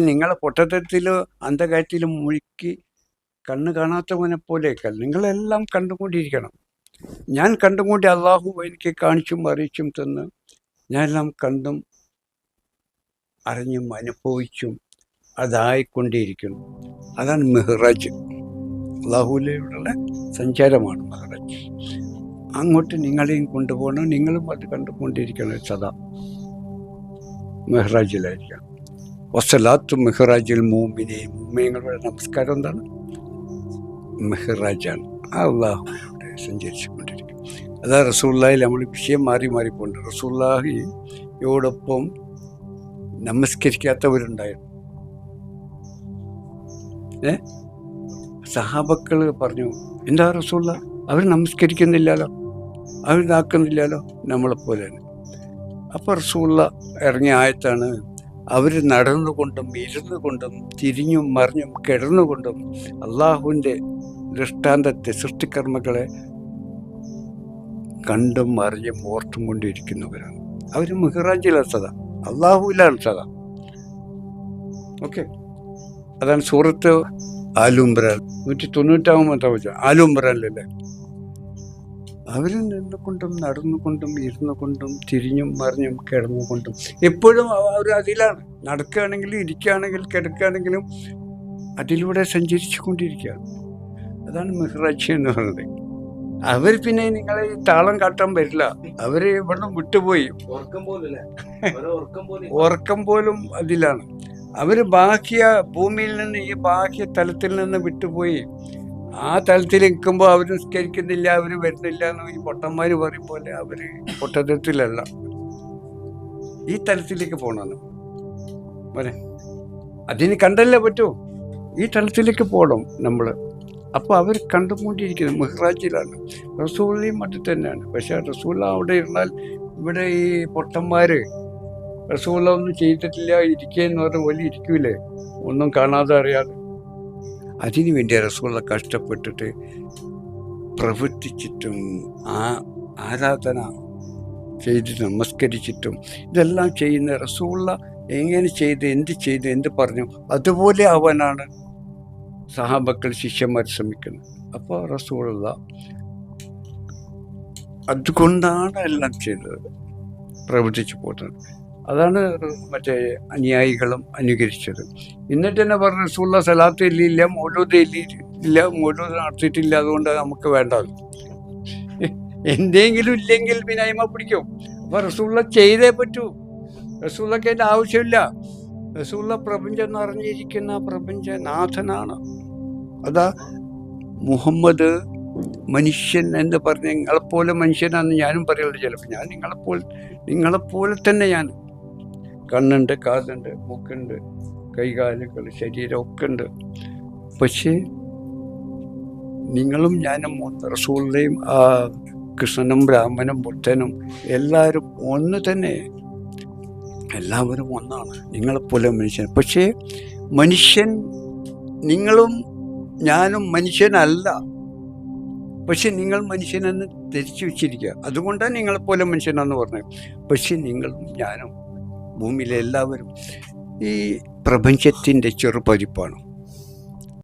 നിങ്ങളെ പൊട്ടത്തരത്തിലോ അന്ധകാരത്തിലും മുഴുക്കി കണ്ണ് കാണാത്തവനെ പോലെയൊക്കെ നിങ്ങളെല്ലാം കണ്ടുകൊണ്ടിരിക്കണം. ഞാൻ കണ്ടുകൊണ്ട് അള്ളാഹു എനിക്ക് കാണിച്ചും അറിയിച്ചും തന്ന് ഞാനെല്ലാം കണ്ടും അറിഞ്ഞും അനുഭവിച്ചും അതായിക്കൊണ്ടേയിരിക്കുന്നു. അതാണ് മെഹ്റാജ്. അള്ളാഹുവിലൂടെയുള്ള സഞ്ചാരമാണ് മെഹ്റാജ്. അങ്ങോട്ട് നിങ്ങളെയും കൊണ്ടുപോകണം, നിങ്ങളും അത് കണ്ടുകൊണ്ടിരിക്കണം. സദാ മെഹ്റാജിലായിരിക്കണം. വസ്സലാത്തു മെഹ്റാജിൽ മൂമിനീങ്ങളുടെ നമസ്കാരം എന്താണ്? മെഹ്റാജാണ്. ആ അള്ളാഹുവിലൂടെ സഞ്ചരിച്ചുകൊണ്ടിരിക്കും. അതാ റസൂലുള്ളാഹിൽ നമ്മൾ വിഷയം മാറി മാറിപ്പോണ്ട്. റസൂലുള്ളാഹിയോടൊപ്പം നമസ്കരിക്കാത്തവരുണ്ടായിരുന്നു. സഹാബക്കൾ പറഞ്ഞു, എന്താ റസൂലുള്ള, അവർ നമസ്കരിക്കുന്നില്ലല്ലോ, അവർ ഇതാക്കുന്നില്ലല്ലോ, നമ്മളെപ്പോലെ തന്നെ. അപ്പോൾ റസൂലുള്ള ഇറങ്ങിയ ആയത്താണ്, അവർ നടന്നുകൊണ്ടും ഇരുന്നു കൊണ്ടും തിരിഞ്ഞും മറിഞ്ഞും കിടന്നുകൊണ്ടും അള്ളാഹുവിൻ്റെ ദൃഷ്ടാന്തത്തെ സൃഷ്ടികർമ്മങ്ങളെ കണ്ടും അറിഞ്ഞും ഓർത്തും കൊണ്ടിരിക്കുന്നവരാണ്. അവർ മിഹ്റാജിലാണ് സദാ, അള്ളാഹുവിലാണ് സദാ. ഓക്കെ, അതാണ് സൂറത്ത് ആലുംബ്രാൻ 190 ആലുംബ്രാനിലല്ലേ. അവർ നിന്നുകൊണ്ടും നടന്നുകൊണ്ടും ഇരുന്നു കൊണ്ടും തിരിഞ്ഞും മറിഞ്ഞും കിടന്നുകൊണ്ടും എപ്പോഴും അവർ അതിലാണ്. നടക്കുകയാണെങ്കിലും ഇരിക്കുകയാണെങ്കിലും കിടക്കുകയാണെങ്കിലും അതിലൂടെ സഞ്ചരിച്ചു കൊണ്ടിരിക്കുകയാണ്. അതാണ് മിഹ്റാജ് എന്ന് പറയുന്നത്. അവർ പിന്നെ നിങ്ങളെ ഈ താളം കാട്ടാൻ വരില്ല. അവര് ഇവിടെ വിട്ടുപോയി, ഉറക്കം പോലും അതിലാണ്. അവര് ബാഹ്യ ഭൂമിയിൽ നിന്ന് ഈ ബാഹ്യ തലത്തിൽ നിന്ന് വിട്ടുപോയി ആ തലത്തിൽ നിൽക്കുമ്പോൾ അവർ നിസ്കരിക്കുന്നില്ല, അവർ വരുന്നില്ല എന്ന് ഈ പൊട്ടന്മാർ പറയും പോലെ അവര് പൊട്ടത്തരത്തിലല്ല, ഈ തലത്തിലേക്ക് പോകണമെന്ന് പോലെ. അതിന് കണ്ടല്ലേ പറ്റൂ, ഈ തലത്തിലേക്ക് പോകണം നമ്മൾ. അപ്പോൾ അവർ കണ്ടുകൊണ്ടിരിക്കുന്നത് മിഹ്റാജിലാണ്. റസൂലിയും അത് തന്നെയാണ്. പക്ഷെ റസൂല അവിടെ ഇരുന്നാൽ ഇവിടെ ഈ പൊട്ടന്മാർ റസൂല ഒന്നും ചെയ്തിട്ടില്ല ഇരിക്കുകയെന്ന് പറഞ്ഞ പോലെ ഇരിക്കൂലേ, ഒന്നും കാണാതെ അറിയാതെ. അതിനു വേണ്ടി റസൂല കഷ്ടപ്പെട്ടിട്ട് പ്രവർത്തിച്ചിട്ടും ആ ആരാധന ചെയ്ത് നമസ്കരിച്ചിട്ടും ഇതെല്ലാം ചെയ്യുന്ന റസൂല എങ്ങനെ ചെയ്ത് എന്ത് പറഞ്ഞു അതുപോലെ അവനാണ് സഹാബക്കൾ ശിഷ്യന്മാർ ശ്രമിക്കുന്നത്. അപ്പോൾ റസൂലുള്ള അതുകൊണ്ടാണ് എല്ലാം ചെയ്തത്, പ്രവർത്തിച്ചു പോകുന്നത്. അതാണ് മറ്റേ അനുയായികളും അനുകരിച്ചത്. എന്നിട്ട് തന്നെ പറഞ്ഞു, റസൂലുള്ള സലാത്ത് ഇല്ല, മൗലൂദ് ഇല്ല, മൗലൂദ് നടത്തിയിട്ടില്ല, അതുകൊണ്ട് നമുക്ക് വേണ്ടത്. എന്തെങ്കിലും ഇല്ലെങ്കിൽ പിന്നെ അയിമ പിടിക്കും. അപ്പോൾ റസൂലുള്ള ചെയ്തേ പറ്റൂ. റസൂലുള്ളാഹിക്ക് അതിൻ്റെ ആവശ്യമില്ല. റസൂലുള്ള പ്രപഞ്ചം നിറഞ്ഞിരിക്കുന്ന പ്രപഞ്ചനാഥനാണ്. അതാ മുഹമ്മദ് മനുഷ്യൻ എന്ന് പറഞ്ഞ് നിങ്ങളെപ്പോലെ മനുഷ്യനാണെന്ന് ഞാനും പറയുള്ളൂ. ചിലപ്പോൾ ഞാൻ നിങ്ങളെപ്പോലെ തന്നെ ഞാൻ കണ്ണുണ്ട്, കാതുണ്ട്, മൂക്കുണ്ട്, കൈകാലുകൾ, ശരീരം ഒക്കെ ഉണ്ട്. പക്ഷേ നിങ്ങളും ഞാനും റസൂലുള്ളയും ആ കൃഷ്ണനും രാമനും ബുദ്ധനും എല്ലാവരും ഒന്ന് തന്നെ, എല്ലാവരും ഒന്നാണ്, നിങ്ങളെപ്പോലെ മനുഷ്യൻ. പക്ഷേ മനുഷ്യൻ, നിങ്ങളും ഞാനും മനുഷ്യനല്ല, പക്ഷെ നിങ്ങൾ മനുഷ്യനെന്ന് ധരിച്ചു വെച്ചിരിക്കുക. അതുകൊണ്ടാണ് നിങ്ങളെപ്പോലെ മനുഷ്യനാന്ന് പറഞ്ഞത്. പക്ഷെ നിങ്ങളും ഞാനും ഭൂമിയിലെ എല്ലാവരും ഈ പ്രപഞ്ചത്തിൻ്റെ ചെറുപതിപ്പാണ്.